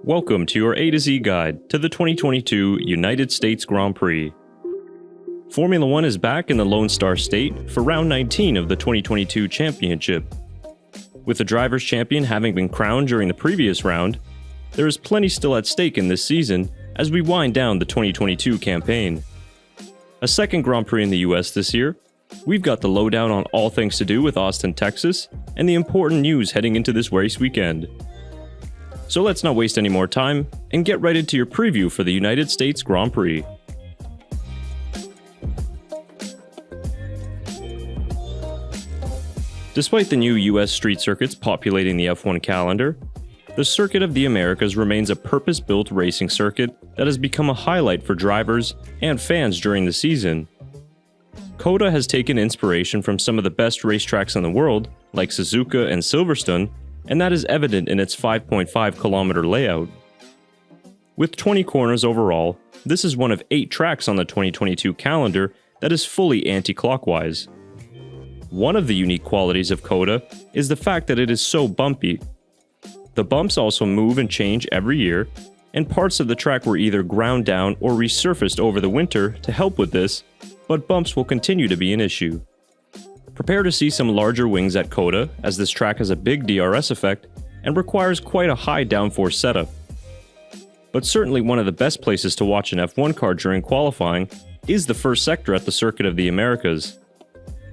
Welcome to your A to Z guide to the 2022 United States Grand Prix. Formula One is back in the Lone Star State for round 19 of the 2022 championship. With the drivers' champion having been crowned during the previous round, there is plenty still at stake in this season as we wind down the 2022 campaign. A second Grand Prix in the US this year, we've got the lowdown on all things to do with Austin, Texas, and the important news heading into this race weekend. So let's not waste any more time and get right into your preview for the United States Grand Prix. Despite the new US street circuits populating the F1 calendar, the Circuit of the Americas remains a purpose-built racing circuit that has become a highlight for drivers and fans during the season. COTA has taken inspiration from some of the best racetracks in the world, like Suzuka and Silverstone, and that is evident in its 5.5-kilometer layout. With 20 corners overall, this is one of 8 tracks on the 2022 calendar that is fully anti-clockwise. One of the unique qualities of COTA is the fact that it is so bumpy. The bumps also move and change every year, and parts of the track were either ground down or resurfaced over the winter to help with this, but bumps will continue to be an issue. Prepare to see some larger wings at COTA, as this track has a big DRS effect and requires quite a high downforce setup. But certainly one of the best places to watch an F1 car during qualifying is the first sector at the Circuit of the Americas.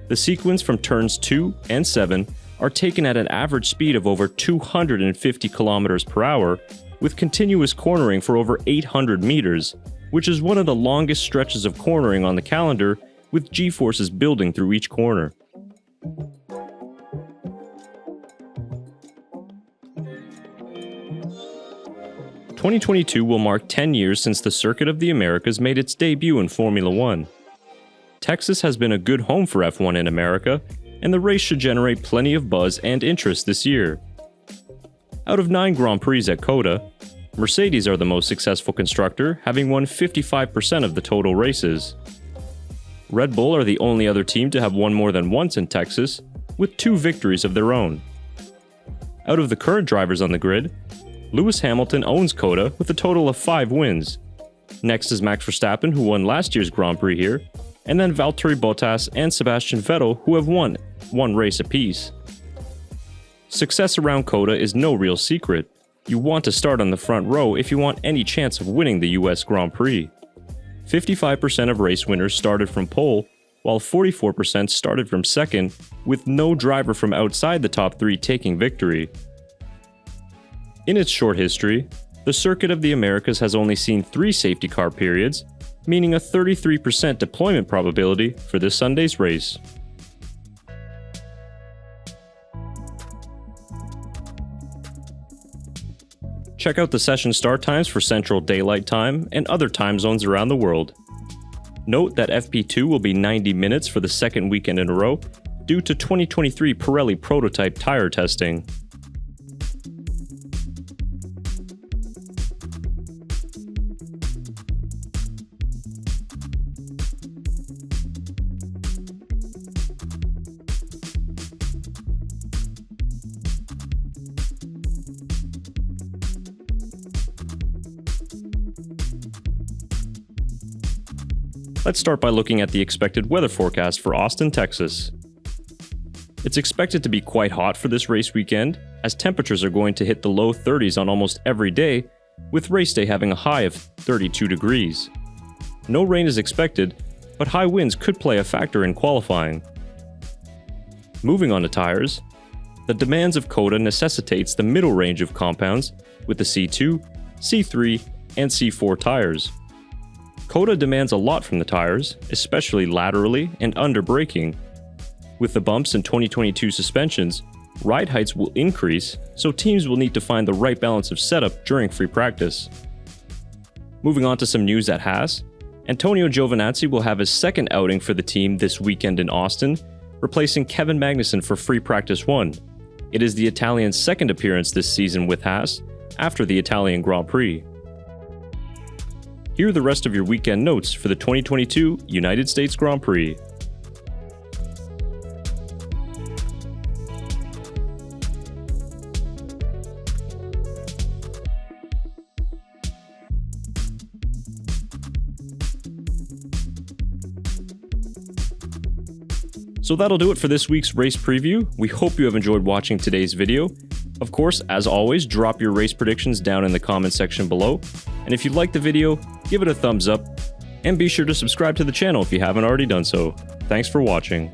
The sequence from turns 2 and 7 are taken at an average speed of over 250 km per hour, with continuous cornering for over 800 meters, which is one of the longest stretches of cornering on the calendar, with G-forces building through each corner. "2022 will mark 10 years since the Circuit of the Americas made its debut in Formula One. Texas has been a good home for F1 in America, and the race should generate plenty of buzz and interest this year. Out of 9 Grand Prix at COTA, Mercedes are the most successful constructor, having won 55% of the total races. Red Bull are the only other team to have won more than once in Texas, with 2 victories of their own. Out of the current drivers on the grid, Lewis Hamilton owns COTA with a total of 5 wins. Next is Max Verstappen, who won last year's Grand Prix here, and then Valtteri Bottas and Sebastian Vettel, who have won 1 race apiece. Success around COTA is no real secret. You want to start on the front row if you want any chance of winning the US Grand Prix. 55% of race winners started from pole, while 44% started from second, with no driver from outside the top 3 taking victory. In its short history, the Circuit of the Americas has only seen 3 safety car periods, meaning a 33% deployment probability for this Sunday's race. Check out the session start times for Central Daylight Time and other time zones around the world. Note that FP2 will be 90 minutes for the second weekend in a row due to 2023 Pirelli prototype tire testing. Let's start by looking at the expected weather forecast for Austin, Texas. It's expected to be quite hot for this race weekend, as temperatures are going to hit the low 30s on almost every day, with race day having a high of 32 degrees. No rain is expected, but high winds could play a factor in qualifying. Moving on to tires, the demands of COTA necessitates the middle range of compounds with the C2, C3, and C4 tires. COTA demands a lot from the tires, especially laterally and under braking. With the bumps in 2022 suspensions, ride heights will increase, so teams will need to find the right balance of setup during free practice. Moving on to some news at Haas, Antonio Giovinazzi will have his second outing for the team this weekend in Austin, replacing Kevin Magnussen for free practice 1. It is the Italian's second appearance this season with Haas, after the Italian Grand Prix. Here are the rest of your weekend notes for the 2022 United States Grand Prix. So that'll do it for this week's race preview. We hope you have enjoyed watching today's video. Of course, as always, drop your race predictions down in the comment section below. And if you liked the video, give it a thumbs up. And be sure to subscribe to the channel if you haven't already done so. Thanks for watching.